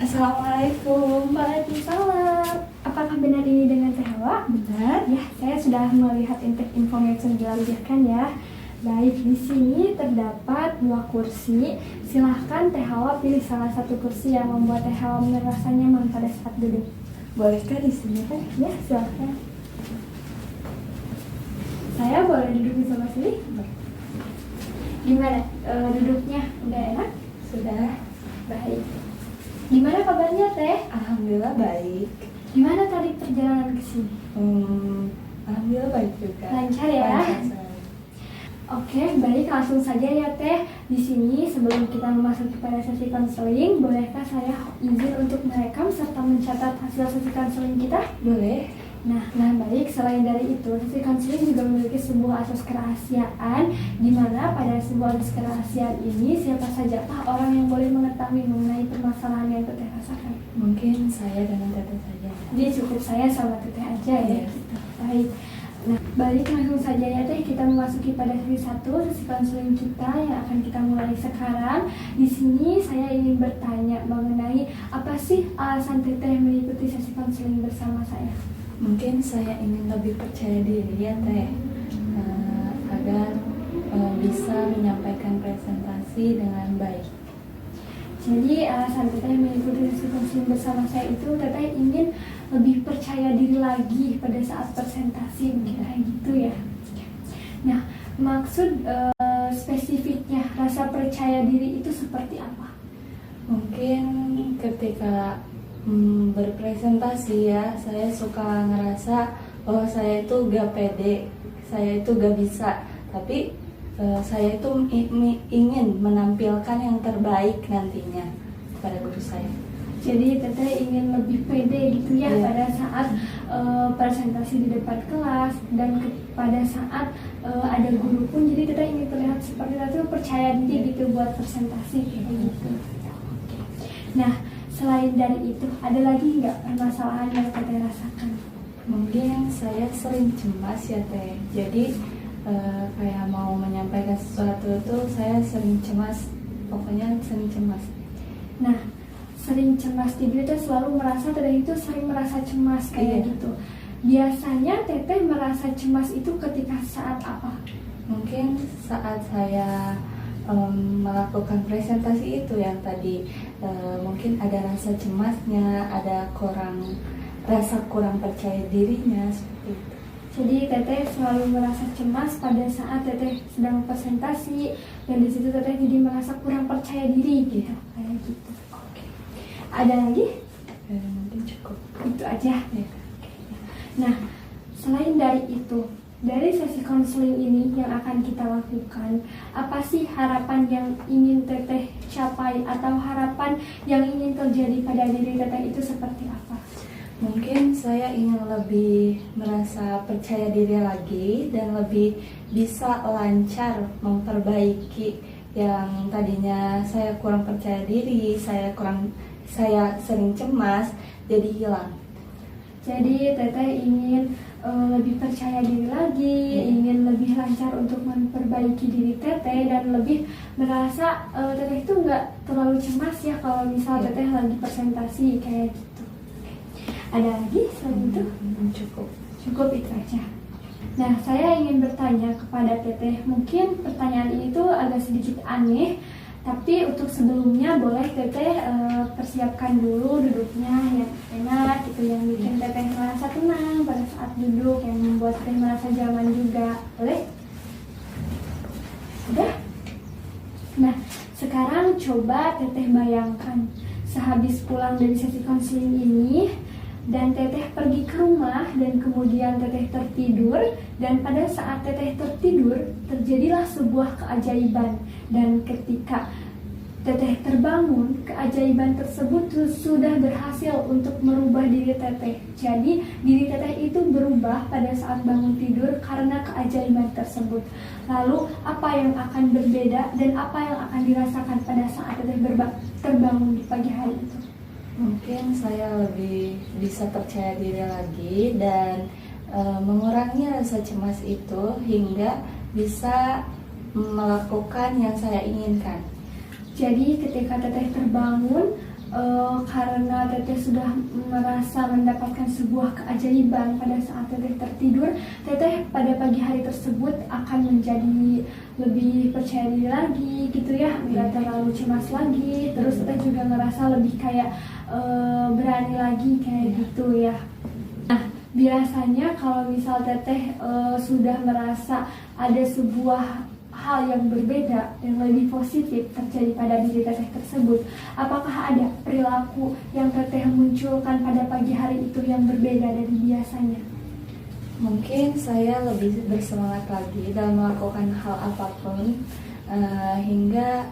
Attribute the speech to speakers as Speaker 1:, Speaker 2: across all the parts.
Speaker 1: Assalamualaikum.
Speaker 2: Waalaikumsalam. Apakah benar ini dengan Teh Hawa?
Speaker 1: Benar?
Speaker 2: Ya, saya sudah melihat informasi yang dilampirkan ya. Baik, di sini terdapat 2 kursi. Silahkan Teh Hawa pilih salah satu kursi yang membuat Teh Hawa merasa nyaman pada saat duduk.
Speaker 1: Bolehkah di sini kan?
Speaker 2: Ya, silahkan. Saya boleh duduk di sebelah sini? Gimana duduknya? Udah enak?
Speaker 1: Sudah.
Speaker 2: Baik. Gimana kabarnya Teh?
Speaker 1: Alhamdulillah baik.
Speaker 2: Gimana tadi perjalanan ke sini?
Speaker 1: Alhamdulillah baik juga.
Speaker 2: Lancar ya?
Speaker 1: Lancar.
Speaker 2: Oke, baik, langsung saja ya Teh. Di sini sebelum kita memasuki pada sesi konseling, bolehkah saya izin untuk merekam serta mencatat hasil sesi konseling kita?
Speaker 1: Boleh.
Speaker 2: Nah, baik. Selain dari itu, sesi konseling juga memiliki sebuah asas kerahasiaan, di mana pada sebuah asas kerahasiaan ini siapa saja orang yang boleh mengetahui mengenai permasalahan yang Teteh rasakan.
Speaker 1: Mungkin saya dengan Teteh saja.
Speaker 2: Jadi cukup saya sama Teteh aja ya.
Speaker 1: Iya.
Speaker 2: Gitu. Baik. Nah, balik langsung saja ya Teh, kita memasuki pada sesi 1, sesi konseling kita yang akan kita mulai sekarang. Di sini saya ingin bertanya mengenai apa sih alasan Teteh mengikuti sesi konseling bersama saya?
Speaker 1: Mungkin saya ingin lebih percaya diri ya Teh, agar bisa menyampaikan presentasi dengan baik.
Speaker 2: Jadi alasan Teteh mengikuti sesi konseling bersama saya itu Teteh ingin lebih percaya diri lagi pada saat presentasi, mungkin kayak gitu ya. Nah, maksud spesifiknya rasa percaya diri itu seperti apa?
Speaker 1: Mungkin ketika berpresentasi ya, saya suka ngerasa bahwa saya itu gak pede, saya itu gak bisa, tapi saya itu ingin menampilkan yang terbaik nantinya kepada guru saya.
Speaker 2: Jadi Teteh ingin lebih pede gitu ya pada saat presentasi di depan kelas, dan pada saat ada guru pun, jadi Teteh ingin terlihat seperti itu, percaya diri gitu buat presentasi kayak gitu. Nah, selain dari itu, ada lagi nggak permasalahan yang Teteh rasakan?
Speaker 1: Mungkin saya sering cemas ya Teh, jadi kayak mau menyampaikan sesuatu itu saya sering cemas, pokoknya sering cemas.
Speaker 2: Nah, sering cemas, jadi Teteh selalu merasa Teteh itu sering merasa cemas kayak gitu. Biasanya Teteh merasa cemas itu ketika saat apa?
Speaker 1: Mungkin saat saya melakukan presentasi itu yang tadi, mungkin ada rasa cemasnya, ada rasa kurang percaya dirinya seperti itu.
Speaker 2: Jadi Teteh selalu merasa cemas pada saat Teteh sedang presentasi, dan di situ Teteh jadi merasa kurang percaya diri gitu, kayak gitu. Oke. Ada lagi?
Speaker 1: Mungkin cukup.
Speaker 2: Itu aja.
Speaker 1: Ya.
Speaker 2: Nah, selain dari itu, dari sesi konseling ini yang akan kita lakukan, apa sih harapan yang ingin Teteh capai atau harapan yang ingin terjadi pada diri Teteh itu seperti apa?
Speaker 1: Mungkin saya ingin lebih merasa percaya diri lagi dan lebih bisa lancar memperbaiki yang tadinya saya kurang percaya diri, saya sering cemas, jadi hilang.
Speaker 2: Jadi Teteh ingin lebih percaya diri lagi, ingin lebih lancar untuk memperbaiki diri Teteh, dan lebih merasa Teteh itu nggak terlalu cemas ya kalau misal Teteh lagi presentasi kayak gitu. Ada lagi selain itu? Cukup itu aja. Nah, saya ingin bertanya kepada Teteh, mungkin pertanyaan ini tuh agak sedikit aneh, tapi untuk sebelumnya boleh Teteh persiapkan dulu duduknya yang enak gitu, yang bikin Teteh merasa tenang pada saat duduk, yang membuat Teteh merasa nyaman juga. Boleh? Udah? Nah, sekarang coba Teteh bayangkan sehabis pulang dari sesi konseling ini, dan Teteh pergi ke rumah, dan kemudian Teteh tertidur, dan pada saat Teteh tertidur terjadilah sebuah keajaiban, dan ketika Teteh terbangun, keajaiban tersebut sudah berhasil untuk merubah diri Teteh. Jadi diri Teteh itu berubah pada saat bangun tidur karena keajaiban tersebut. Lalu apa yang akan berbeda dan apa yang akan dirasakan pada saat Teteh terbangun di pagi hari itu?
Speaker 1: Mungkin saya lebih bisa percaya diri lagi dan mengurangi rasa cemas itu hingga bisa melakukan yang saya inginkan.
Speaker 2: Jadi ketika Teteh terbangun, karena teteh sudah merasa mendapatkan sebuah keajaiban pada saat teteh tertidur, teteh pada pagi hari tersebut akan menjadi lebih percaya diri lagi gitu ya, nggak terlalu cemas lagi, terus teteh juga ngerasa lebih kayak berani lagi kayak gitu ya. Nah, biasanya kalau misal teteh sudah merasa ada sebuah hal yang berbeda yang lebih positif terjadi pada diri teteh tersebut, apakah ada perilaku yang teteh munculkan pada pagi hari itu yang berbeda dari biasanya?
Speaker 1: Mungkin saya lebih bersemangat lagi dalam melakukan hal apapun, hingga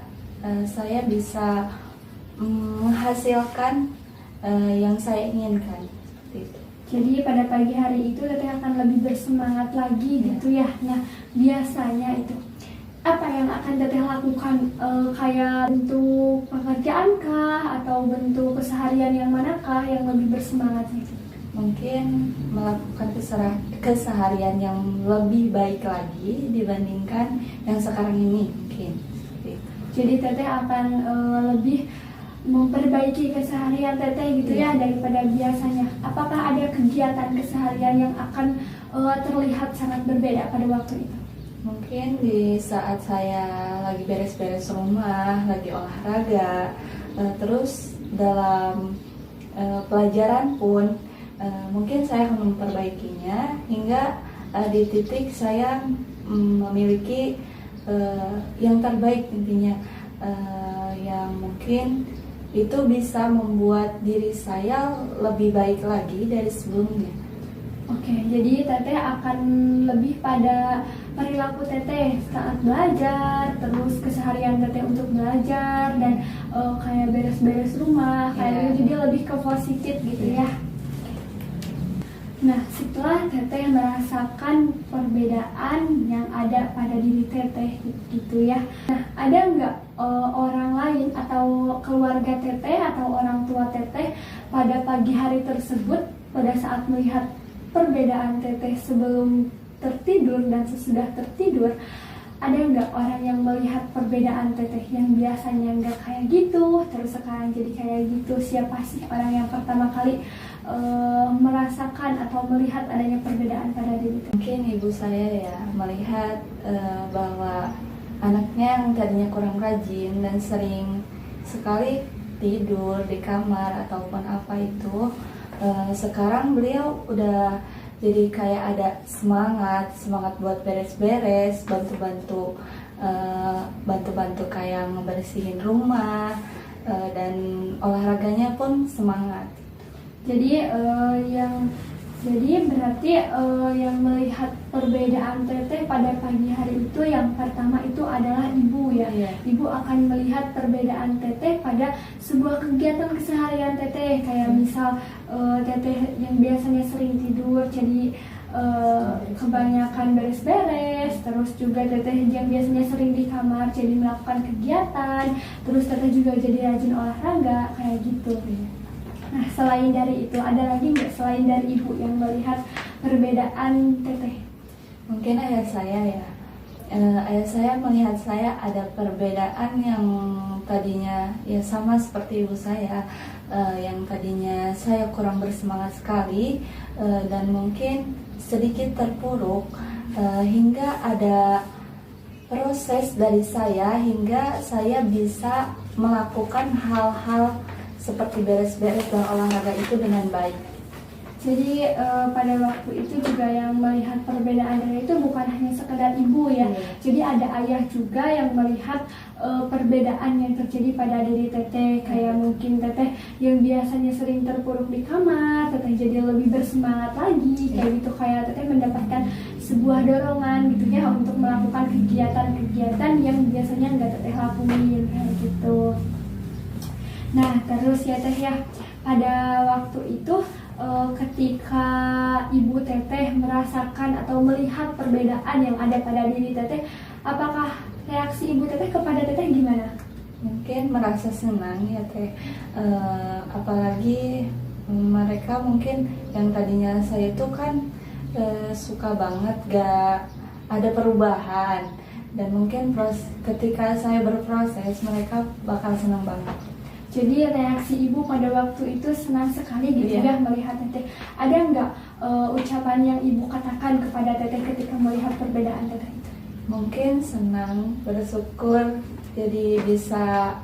Speaker 1: saya bisa menghasilkan yang saya inginkan. Seperti itu.
Speaker 2: Jadi pada pagi hari itu teteh akan lebih bersemangat lagi gitu ya. Nah, biasanya itu apa yang akan teteh lakukan, kayak bentuk pekerjaan kah atau bentuk keseharian yang manakah yang lebih bersemangat itu?
Speaker 1: Mungkin melakukan keseharian yang lebih baik lagi dibandingkan yang sekarang ini mungkin. Seperti itu.
Speaker 2: Jadi teteh akan lebih memperbaiki keseharian teteh gitu ya daripada biasanya. Apakah ada kegiatan keseharian yang akan terlihat sangat berbeda pada waktu itu?
Speaker 1: Mungkin di saat saya lagi beres-beres rumah, lagi olahraga, terus dalam pelajaran pun mungkin saya akan memperbaikinya hingga di titik saya memiliki yang terbaik intinya, yang mungkin itu bisa membuat diri saya lebih baik lagi dari sebelumnya.
Speaker 2: Oke, jadi teteh akan lebih pada perilaku teteh saat belajar, terus keseharian teteh untuk belajar dan kayak beres-beres rumah, kayak gitu, jadi lebih ke positif gitu ya. Nah, setelah teteh merasakan perbedaan yang ada pada diri teteh gitu ya. Nah, ada nggak orang lain atau keluarga teteh atau orang tua teteh pada pagi hari tersebut pada saat melihat perbedaan teteh sebelum tertidur dan sesudah tertidur, ada nggak orang yang melihat perbedaan teteh yang biasanya nggak kayak gitu terus sekarang jadi kayak gitu? Siapa sih orang yang pertama kali merasakan atau melihat adanya perbedaan pada diri teteh?
Speaker 1: Mungkin ibu saya ya melihat bahwa anaknya yang tadinya kurang rajin dan sering sekali tidur di kamar ataupun apa itu, sekarang beliau udah jadi kayak ada semangat buat beres-beres, bantu-bantu kayak ngebersihin rumah, dan olahraganya pun semangat.
Speaker 2: Jadi berarti yang melihat perbedaan teteh pada pagi hari itu yang pertama itu adalah ibu ya. Ibu akan melihat perbedaan teteh pada sebuah kegiatan keseharian teteh, kayak misal teteh yang biasanya sering tidur jadi kebanyakan beres-beres, terus juga teteh yang biasanya sering di kamar jadi melakukan kegiatan, terus teteh juga jadi rajin olahraga kayak gitu. Nah, selain dari itu, ada lagi nggak selain dari ibu yang melihat perbedaan teteh?
Speaker 1: Mungkin ayah saya ya. Ayah saya melihat saya ada perbedaan yang tadinya ya sama seperti ibu saya, yang tadinya saya kurang bersemangat sekali, dan mungkin sedikit terpuruk, hingga ada proses dari saya hingga saya bisa melakukan hal-hal seperti beres-beres dan olahraga itu dengan baik.
Speaker 2: Jadi pada waktu itu juga yang melihat perbedaan dari itu bukan hanya sekedar ibu ya. Jadi ada ayah juga yang melihat perbedaan yang terjadi pada diri teteh. Kayak mungkin teteh yang biasanya sering terpuruk di kamar, teteh jadi lebih bersemangat lagi. Kayak gitu, kayak teteh mendapatkan sebuah dorongan gitu ya untuk melakukan kegiatan-kegiatan yang biasanya nggak teteh lakuin kayak gitu. Nah, terus ya teh ya, pada waktu itu ketika ibu teteh merasakan atau melihat perbedaan yang ada pada diri teteh, apakah reaksi ibu teteh kepada teteh gimana?
Speaker 1: Mungkin merasa senang ya teh, apalagi mereka mungkin yang tadinya saya itu kan suka banget gak ada perubahan, dan mungkin ketika saya berproses mereka bakal senang banget.
Speaker 2: Jadi reaksi ibu pada waktu itu senang sekali gitu
Speaker 1: Iya.
Speaker 2: ya melihat teteh. Ada nggak ucapan yang ibu katakan kepada teteh ketika melihat perbedaan teteh itu?
Speaker 1: Mungkin senang, bersyukur, jadi bisa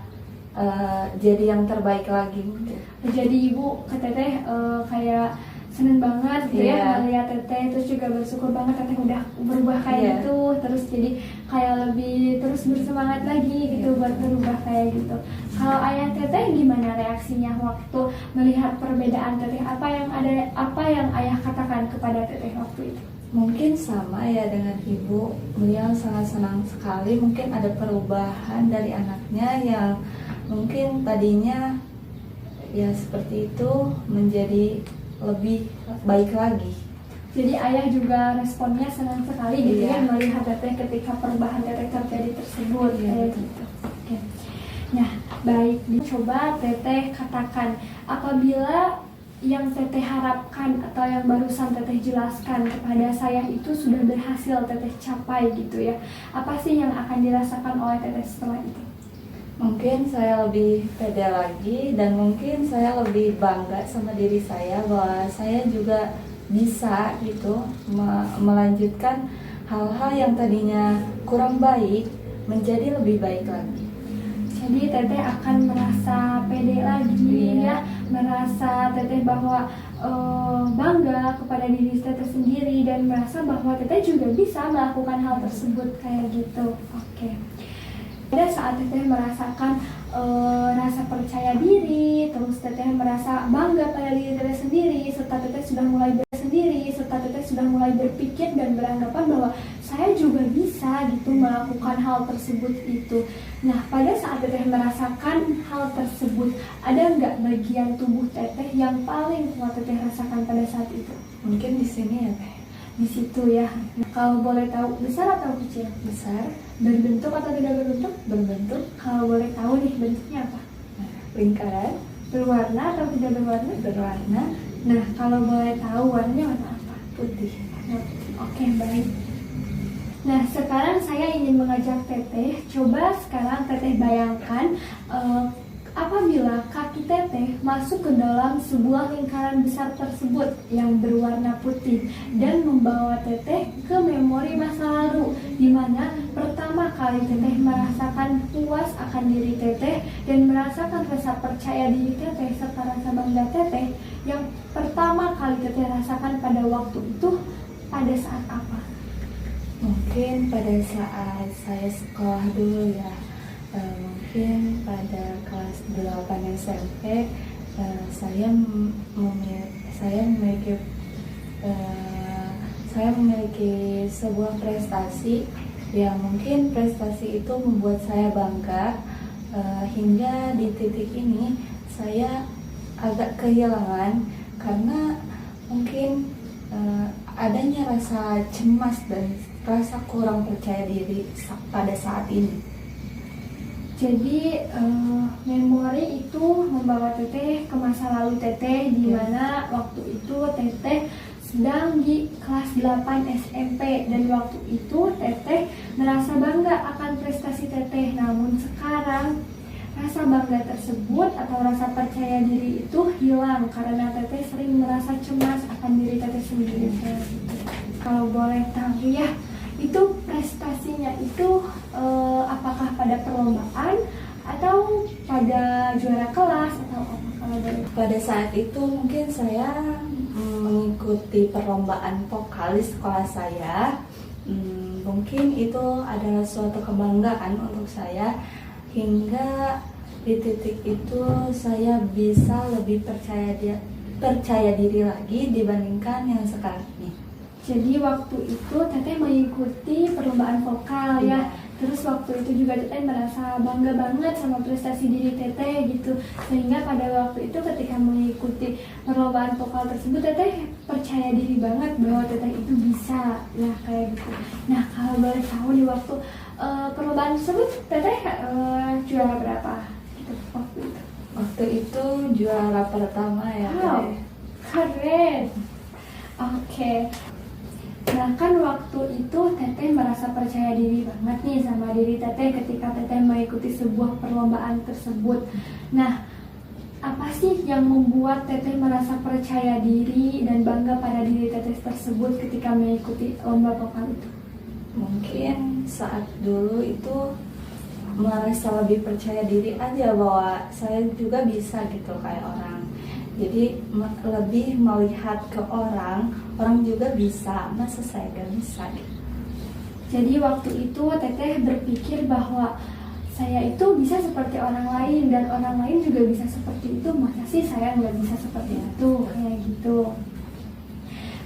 Speaker 1: jadi yang terbaik lagi mungkin.
Speaker 2: Jadi ibu ke teteh kayak seneng banget gitu ya
Speaker 1: Iya.
Speaker 2: melihat teteh, terus juga bersyukur banget teteh udah berubah kayak
Speaker 1: Iya.
Speaker 2: gitu, terus jadi kayak lebih terus bersemangat lagi gitu
Speaker 1: Iya.
Speaker 2: buat berubah kayak gitu. Kalau ayah teteh gimana reaksinya waktu melihat perbedaan teteh? Apa yang ayah katakan kepada teteh waktu itu?
Speaker 1: Mungkin sama ya dengan ibu, beliau sangat senang sekali. Mungkin ada perubahan dari anaknya yang mungkin tadinya ya seperti itu menjadi lebih baik lagi.
Speaker 2: Jadi ayah juga responnya senang sekali gitu
Speaker 1: Iya.
Speaker 2: ya melihat teteh ketika perubahan teteh terjadi tersebut
Speaker 1: Iya,
Speaker 2: kayak
Speaker 1: betul.
Speaker 2: gitu. Oke. Nah, baik, coba teteh katakan apabila yang teteh harapkan atau yang barusan teteh jelaskan kepada saya itu sudah berhasil teteh capai gitu ya. Apa sih yang akan dirasakan oleh teteh setelah itu?
Speaker 1: Mungkin saya lebih pede lagi dan mungkin saya lebih bangga sama diri saya bahwa saya juga bisa gitu melanjutkan hal-hal yang tadinya kurang baik menjadi lebih baik lagi.
Speaker 2: Jadi teteh akan merasa pede lagi
Speaker 1: Iya.
Speaker 2: ya, merasa teteh bahwa bangga kepada diri teteh sendiri dan merasa bahwa teteh juga bisa melakukan hal tersebut kayak gitu. Oke. Pada saat teteh merasakan rasa percaya diri, terus teteh merasa bangga pada diri teteh sendiri, serta teteh sudah mulai berpikir dan beranggapan bahwa saya juga bisa gitu melakukan hal tersebut itu. Nah, pada saat teteh merasakan hal tersebut, ada nggak bagian tubuh teteh yang paling kuat teteh rasakan pada saat itu?
Speaker 1: Mungkin di sini ya Teh.
Speaker 2: Di situ ya. Nah, kalau boleh tahu besar atau kecil?
Speaker 1: Besar,
Speaker 2: Berbentuk atau tidak berbentuk?
Speaker 1: berbentuk,
Speaker 2: Kalau boleh tahu nih bentuknya apa?
Speaker 1: lingkaran,
Speaker 2: Berwarna atau tidak berwarna?
Speaker 1: berwarna
Speaker 2: Nah, kalau boleh tahu warnanya warna apa?
Speaker 1: putih.
Speaker 2: Oke, baik. Nah, sekarang saya ingin mengajak teteh, coba sekarang teteh bayangkan apabila kaki teteh masuk ke dalam sebuah lingkaran besar tersebut yang berwarna putih dan membawa teteh ke memori masa lalu, di mana pertama kali teteh merasakan puas akan diri teteh dan merasakan rasa percaya diri teteh serta rasa bangga teteh yang pertama kali teteh rasakan pada waktu itu pada saat apa?
Speaker 1: Mungkin pada saat saya sekolah dulu ya, mungkin pada kelas 8 SMP, saya memiliki sebuah prestasi yang mungkin prestasi itu membuat saya bangga, hingga di titik ini saya agak kehilangan karena mungkin adanya rasa cemas dan rasa kurang percaya diri pada saat ini.
Speaker 2: Jadi memori itu membawa teteh ke masa lalu teteh di mana waktu itu teteh sedang di kelas 8 SMP dan waktu itu teteh merasa bangga akan prestasi teteh. Namun sekarang rasa bangga tersebut atau rasa percaya diri itu hilang karena teteh sering merasa cemas akan diri teteh sendiri. Kalau boleh tahu ya, itu prestasinya itu apakah pada perlombaan atau pada juara kelas atau apa? Kalau boleh.
Speaker 1: Pada saat itu mungkin saya mengikuti perlombaan vokal di sekolah saya. Mungkin itu adalah suatu kebanggaan untuk saya hingga di titik itu saya bisa lebih percaya diri lagi dibandingkan yang sekarang ini.
Speaker 2: Jadi waktu itu teteh mengikuti perlombaan vokal ya. Terus waktu itu juga teteh merasa bangga banget sama prestasi diri teteh gitu. Sehingga pada waktu itu ketika mengikuti perlombaan vokal tersebut teteh percaya diri banget bahwa teteh itu bisa. Nah kayak gitu. Nah kalau boleh tahu di waktu perlombaan tersebut teteh juara berapa gitu waktu itu?
Speaker 1: Waktu itu juara pertama ya.
Speaker 2: Wow, keren. Oke. Nah kan waktu itu teteh merasa percaya diri banget nih sama diri teteh ketika teteh mengikuti sebuah perlombaan tersebut. Nah apa sih yang membuat Teteh merasa percaya diri dan bangga pada diri Teteh tersebut ketika mengikuti lomba vokal itu?
Speaker 1: Mungkin saat dulu itu merasa lebih percaya diri aja bahwa saya juga bisa gitu kayak orang. Jadi lebih melihat ke orang juga bisa, masa saya gak bisa gitu.
Speaker 2: Jadi waktu itu Teteh berpikir bahwa saya itu bisa seperti orang lain dan orang lain juga bisa seperti itu, masa sih saya nggak bisa seperti itu, kayak gitu.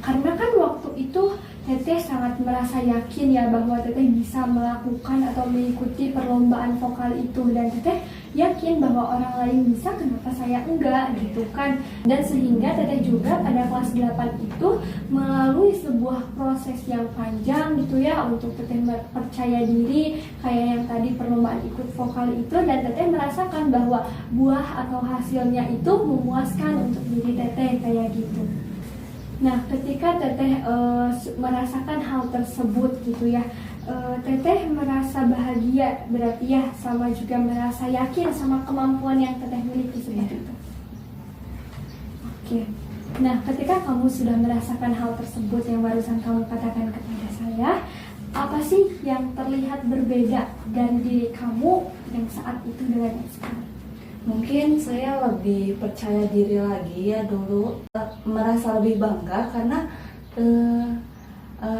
Speaker 2: Karena kan waktu itu Teteh sangat merasa yakin ya bahwa Teteh bisa melakukan atau mengikuti perlombaan vokal itu, dan Teteh yakin bahwa orang lain bisa, kenapa saya enggak gitu kan. Dan sehingga Teteh juga pada kelas 8 itu melalui sebuah proses yang panjang gitu ya untuk Teteh percaya diri kayak yang tadi perlombaan ikut vokal itu, dan Teteh merasakan bahwa buah atau hasilnya itu memuaskan untuk diri Teteh kayak gitu. Nah, ketika Teteh merasakan hal tersebut gitu ya, Teteh merasa bahagia berarti ya, sama juga merasa yakin sama kemampuan yang Teteh miliki seperti itu. Oke. Nah, ketika kamu sudah merasakan hal tersebut yang barusan kamu katakan kepada saya, apa sih yang terlihat berbeda dari diri kamu yang saat itu dengan yang sekarang?
Speaker 1: Mungkin saya lebih percaya diri lagi ya dulu, merasa lebih bangga karena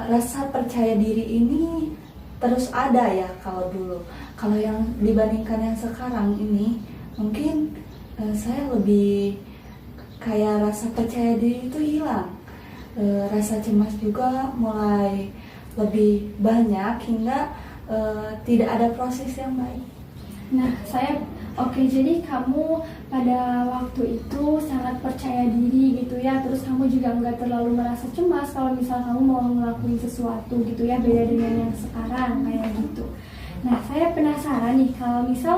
Speaker 1: rasa percaya diri ini terus ada ya kalau dulu. Kalau yang dibandingkan yang sekarang ini, mungkin saya lebih kayak rasa percaya diri itu hilang. Rasa cemas juga mulai lebih banyak hingga tidak ada proses yang baik.
Speaker 2: Nah, jadi kamu pada waktu itu sangat percaya diri gitu ya, terus kamu juga nggak terlalu merasa cemas kalau misal kamu mau ngelakuin sesuatu gitu ya, beda dengan yang sekarang kayak gitu. Nah, saya penasaran nih kalau misal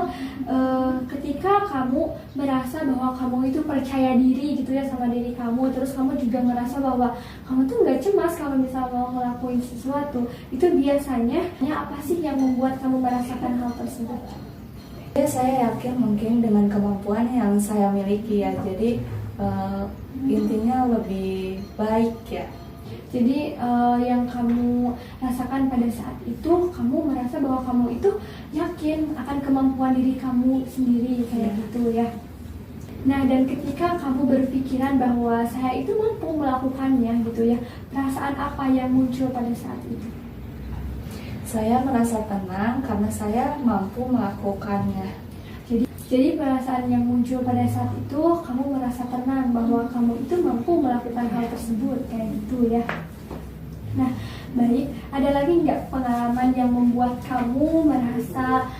Speaker 2: ketika kamu merasa bahwa kamu itu percaya diri gitu ya sama diri kamu, terus kamu juga ngerasa bahwa kamu tuh nggak cemas kalau misal mau ngelakuin sesuatu, itu biasanya apa sih yang membuat kamu merasakan hal tersebut?
Speaker 1: Ya, saya yakin mungkin dengan kemampuan yang saya miliki ya, jadi intinya lebih baik ya.
Speaker 2: Jadi yang kamu rasakan pada saat itu, kamu merasa bahwa kamu itu yakin akan kemampuan diri kamu sendiri kayak gitu ya. Nah, dan ketika kamu berpikiran bahwa saya itu mampu melakukannya gitu ya, perasaan apa yang muncul pada saat itu?
Speaker 1: Saya merasa tenang karena saya mampu melakukannya.
Speaker 2: Jadi perasaan yang muncul pada saat itu, kamu merasa tenang bahwa kamu itu mampu melakukan hal tersebut kayak gitu ya. Nah, baik, ada lagi nggak pengalaman yang membuat kamu merasa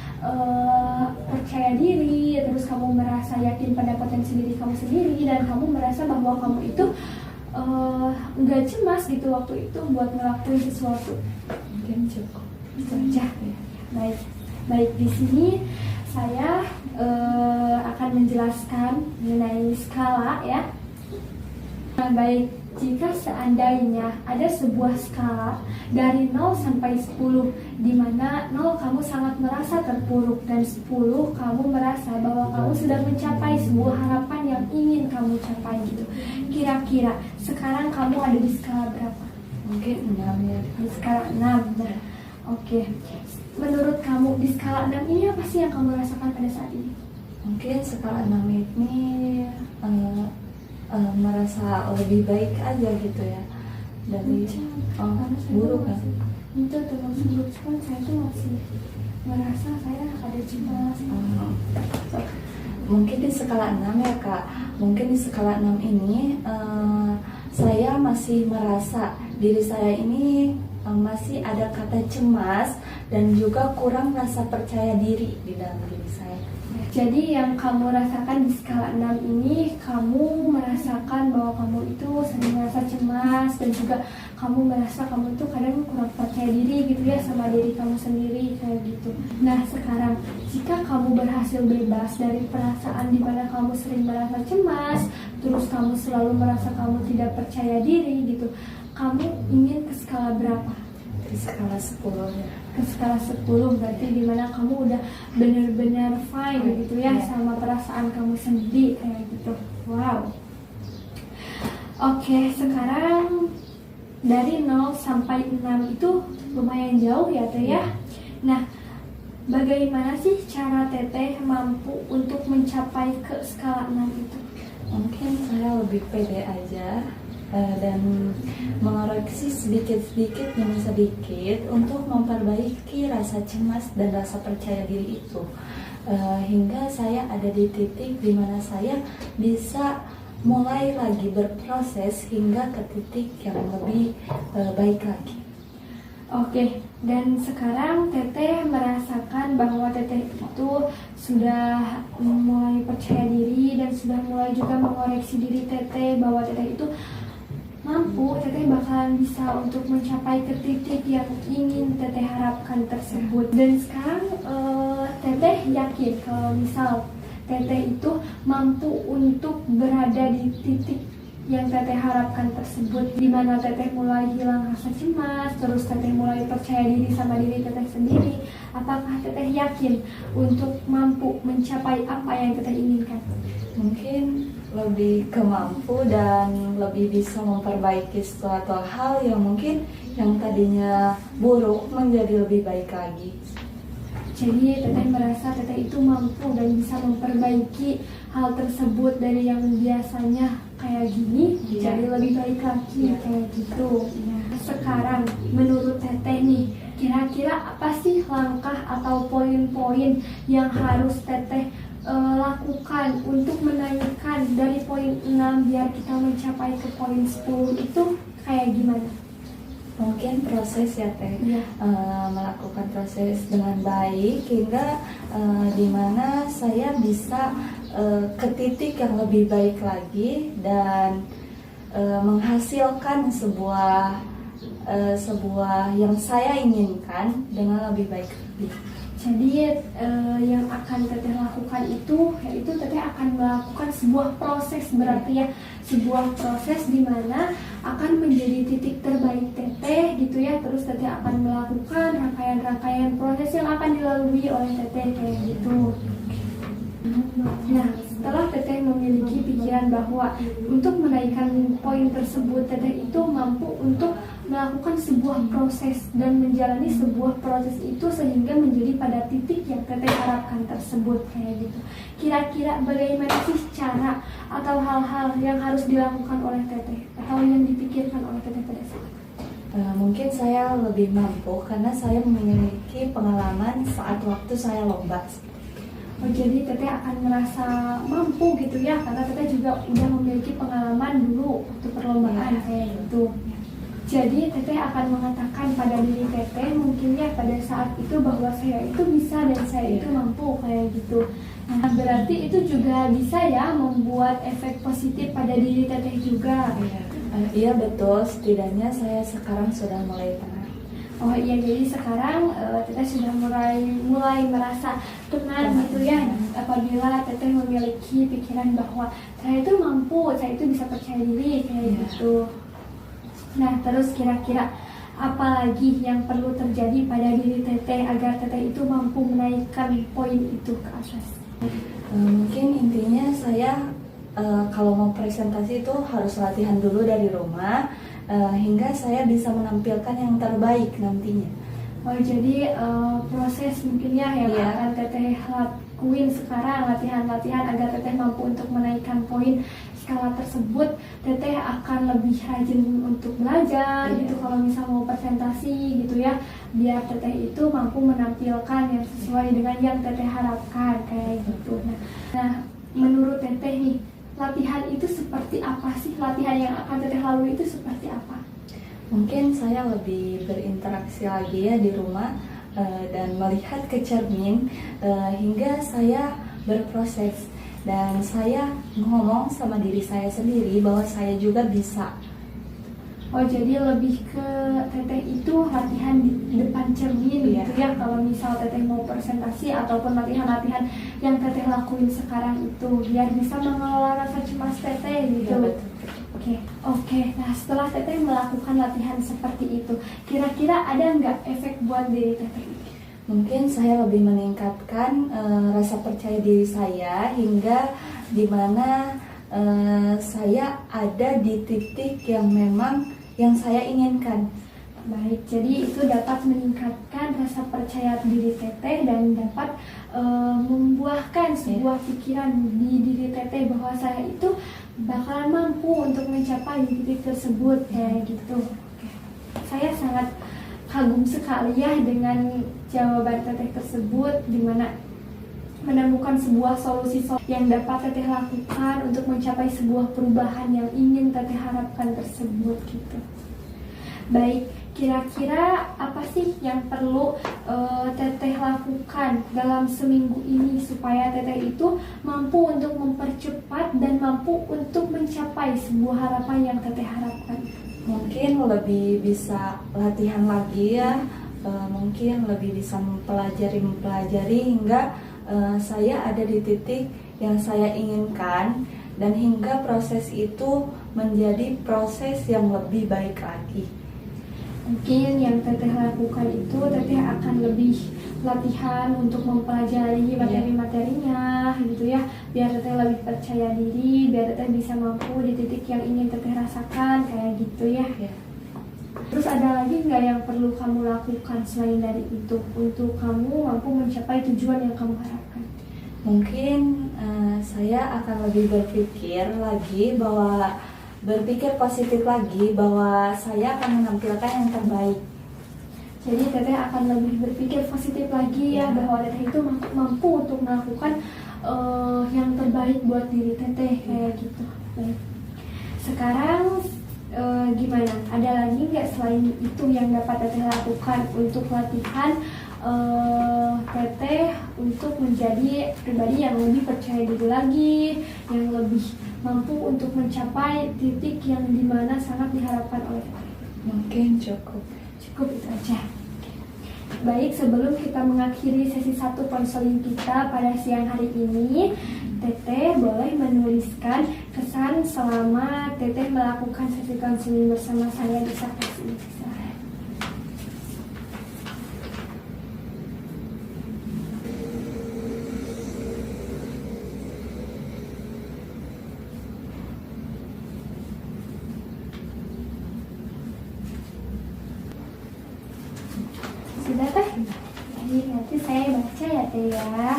Speaker 2: percaya diri, terus kamu merasa yakin pada potensi diri kamu sendiri, dan kamu merasa bahwa kamu itu nggak cemas gitu waktu itu buat ngelakuin sesuatu?
Speaker 1: Mungkin cukup.
Speaker 2: Itu aja. Baik, di sini saya akan menjelaskan mengenai skala ya. Nah, baik, jika seandainya ada sebuah skala dari 0 sampai 10, di mana 0 kamu sangat merasa terpuruk dan 10 kamu merasa bahwa kamu sudah mencapai sebuah harapan yang ingin kamu capai gitu. Kira-kira sekarang kamu ada di skala berapa?
Speaker 1: Mungkin 6 ya.
Speaker 2: Di skala 6. Nah, oke. Menurut kamu di skala 6 ini apa sih yang kamu rasakan pada saat ini?
Speaker 1: Mungkin skala 6 ini merasa lebih baik aja gitu ya dari buruk kan.
Speaker 2: Itu termasuk buruk, cuman saya tuh masih merasa saya ada cemas.
Speaker 1: Mungkin di skala 6 ya Kak. Mungkin di skala 6 ini saya masih merasa diri saya ini masih ada kata cemas dan juga kurang rasa percaya diri di dalam diri saya.
Speaker 2: Jadi yang kamu rasakan di skala 6 ini, kamu merasakan bahwa kamu itu sering merasa cemas, dan juga kamu merasa kamu tuh kadang kurang percaya diri gitu ya sama diri kamu sendiri kayak gitu. Nah, sekarang jika kamu berhasil bebas dari perasaan di mana kamu sering merasa cemas, terus kamu selalu merasa kamu tidak percaya diri gitu, kamu ingin ke skala berapa?
Speaker 1: di skala 10 ya.
Speaker 2: Ke skala 10 berarti dimana kamu udah benar-benar fine gitu ya sama perasaan kamu sendiri kayak gitu. Wow. Oke, sekarang dari 0 sampai 6 itu lumayan jauh ya Teh ya. Nah, bagaimana sih cara Teteh mampu untuk mencapai ke skala 6 itu?
Speaker 1: Mungkin saya lebih pede aja dan mengoreksi sedikit-sedikit demi sedikit untuk memperbaiki rasa cemas dan rasa percaya diri itu, hingga saya ada di titik di mana saya bisa mulai lagi berproses hingga ke titik yang lebih baik lagi.
Speaker 2: Oke, dan sekarang Teteh merasakan bahwa Teteh itu sudah mulai percaya diri dan sudah mulai juga mengoreksi diri Teteh bahwa Teteh itu mampu, Teteh bakalan bisa untuk mencapai ke titik yang ingin Teteh harapkan tersebut. Dan sekarang Teteh yakin kalau misal Teteh itu mampu untuk berada di titik yang Teteh harapkan tersebut, di mana Teteh mulai hilang rasa cemas, terus Teteh mulai percaya diri sama diri Teteh sendiri. Apakah Teteh yakin untuk mampu mencapai apa yang Teteh inginkan?
Speaker 1: Mungkin lebih ke mampu dan lebih bisa memperbaiki suatu hal yang mungkin yang tadinya buruk menjadi lebih baik lagi.
Speaker 2: Jadi Teteh merasa Teteh itu mampu dan bisa memperbaiki hal tersebut dari yang biasanya kayak gini jadi lebih baik lagi kayak gitu. Sekarang menurut Teteh nih, kira-kira apa sih langkah atau poin-poin yang harus Teteh lakukan untuk menaikkan dari poin 6 biar kita mencapai ke poin 10 itu kayak gimana?
Speaker 1: Mungkin proses ya Teh,
Speaker 2: Iya.
Speaker 1: melakukan proses dengan baik hingga dimana saya bisa ke titik yang lebih baik lagi dan menghasilkan sebuah yang saya inginkan dengan lebih baik lagi.
Speaker 2: Jadi yang akan Teteh lakukan itu yaitu Teteh akan melakukan sebuah proses, berarti ya sebuah proses di mana akan menjadi titik terbaik Teteh gitu ya. Terus Teteh akan melakukan rangkaian-rangkaian proses yang akan dilalui oleh Teteh kayak gitu. Nah, setelah Teteh memiliki pikiran bahwa untuk menaikkan poin tersebut Teteh itu mampu untuk melakukan sebuah proses dan menjalani sebuah proses itu sehingga menjadi pada titik yang Teteh harapkan tersebut kayak gitu. Kira-kira bagaimana sih cara atau hal-hal yang harus dilakukan oleh Teteh atau yang dipikirkan oleh Teteh pada saat itu?
Speaker 1: Mungkin saya lebih mampu karena saya memiliki pengalaman saat waktu saya lomba.
Speaker 2: Oh, jadi Teteh akan merasa mampu gitu ya, karena Teteh juga udah memiliki pengalaman dulu waktu perlombaan kayak gitu. Jadi Teteh akan mengatakan pada diri Teteh mungkin ya pada saat itu bahwa saya itu bisa dan saya itu mampu kayak gitu. Nah, berarti itu juga bisa ya membuat efek positif pada diri Teteh juga.
Speaker 1: Iya betul, setidaknya saya sekarang sudah mulai tenang.
Speaker 2: Oh iya, jadi sekarang Teteh sudah mulai merasa tenang gitu ya, apabila Teteh memiliki pikiran bahwa saya itu mampu, saya itu bisa percaya diri kayak gitu. Nah, terus kira-kira apa lagi yang perlu terjadi pada diri Teteh agar Teteh itu mampu menaikkan poin itu ke atas?
Speaker 1: Mungkin intinya saya kalau mau presentasi itu harus latihan dulu dari rumah hingga saya bisa menampilkan yang terbaik nantinya.
Speaker 2: Oh, jadi proses mungkin ya yang akan Teteh lakuin sekarang, latihan-latihan agar Teteh mampu untuk menaikkan poin skala tersebut. Teteh akan lebih rajin untuk belajar gitu kalau misal mau presentasi gitu ya, biar Teteh itu mampu menampilkan yang sesuai dengan yang Teteh harapkan kayak gitu. Nah, menurut Teteh nih, latihan itu seperti apa sih? Latihan yang akan Teteh lalui itu seperti apa?
Speaker 1: Mungkin saya lebih berinteraksi lagi ya di rumah dan melihat ke cermin hingga saya berproses dan saya ngomong sama diri saya sendiri bahwa saya juga bisa.
Speaker 2: Oh, jadi lebih ke Teteh itu latihan di depan cermin gitu ya, kalau misal Teteh mau presentasi ataupun latihan-latihan yang Teteh lakuin sekarang itu biar bisa mengelola rasa cemas Teteh gitu.
Speaker 1: Ya, betul.
Speaker 2: Oke, Oke, nah setelah Teteh melakukan latihan seperti itu, kira-kira ada nggak efek buat diri Teteh?
Speaker 1: Mungkin saya lebih meningkatkan rasa percaya diri saya hingga dimana saya ada di titik yang memang yang saya inginkan.
Speaker 2: Baik, jadi itu dapat meningkatkan rasa percaya diri Teteh dan dapat membuahkan sebuah pikiran di diri Teteh bahwa saya itu bakalan mampu untuk mencapai titik tersebut kayak gitu. Oke. Saya sangat kagum sekali ya dengan jawaban Teteh tersebut, di mana menemukan sebuah solusi yang dapat Teteh lakukan untuk mencapai sebuah perubahan yang ingin Teteh harapkan tersebut gitu. Baik, kira-kira apa sih yang perlu Teteh lakukan dalam seminggu ini supaya Teteh itu mampu untuk mempercepat dan mampu untuk mencapai sebuah harapan yang Teteh harapkan?
Speaker 1: Mungkin lebih bisa latihan lagi ya, mungkin lebih bisa mempelajari hingga saya ada di titik yang saya inginkan, dan hingga proses itu menjadi proses yang lebih baik lagi.
Speaker 2: Mungkin yang Teteh lakukan itu Teteh akan lebih latihan untuk mempelajari materi-materinya gitu ya, biar Teteh lebih percaya diri, biar Teteh bisa mampu di titik yang ingin Teteh rasakan kayak gitu ya. Terus ada lagi nggak yang perlu kamu lakukan selain dari itu untuk kamu mampu mencapai tujuan yang kamu harapkan?
Speaker 1: Mungkin saya akan lebih berpikir positif lagi bahwa saya akan menampilkan yang terbaik.
Speaker 2: Jadi Teteh akan lebih berpikir positif lagi ya, bahwa Teteh itu mampu untuk melakukan yang terbaik buat diri Teteh kayak gitu. Baik. Sekarang gimana? Ada lagi nggak selain itu yang dapat Teteh lakukan untuk latihan Teteh untuk menjadi pribadi yang lebih percaya diri lagi, yang lebih mampu untuk mencapai titik yang dimana sangat diharapkan oleh Teteh?
Speaker 1: Mungkin cukup
Speaker 2: Itu aja. Baik, sebelum kita mengakhiri sesi 1 konseling kita pada siang hari ini, Teteh boleh menuliskan kesan selama Teteh melakukan sesi konseling bersama saya di Sakas ini. Sudah Teh? Baik, nanti saya baca ya Teh ya.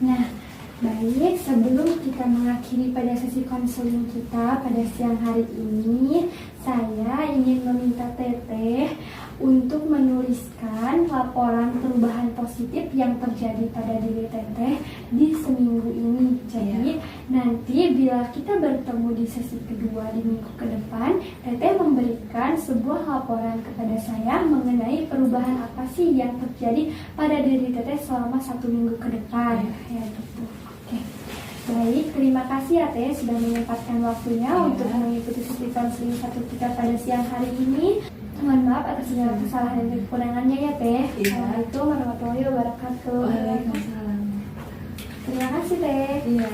Speaker 2: Nah, baik, sebelum kita mengakhiri pada sesi konseling kita pada siang hari ini, saya ingin meminta Teteh untuk menuliskan laporan perubahan positif yang terjadi pada diri Teteh di seminggu ini. Jadi nanti bila kita bertemu di sesi kedua di minggu ke depan, Teteh memberikan sebuah laporan kepada saya mengenai perubahan apa sih yang terjadi pada diri Teteh selama 1 minggu ke depan. Ya gitu. Oke. Baik, terima kasih ya Teh sudah menyempatkan waktunya untuk mengikuti sesi konseling 1 kita pada siang hari ini. Mohon maaf atas segala kesalahan dan kekurangannya ya Teh. Assalamualaikum warahmatullahi wabarakatuh.
Speaker 1: Waalaikumsalam.
Speaker 2: Terima kasih Teh.
Speaker 1: Iya.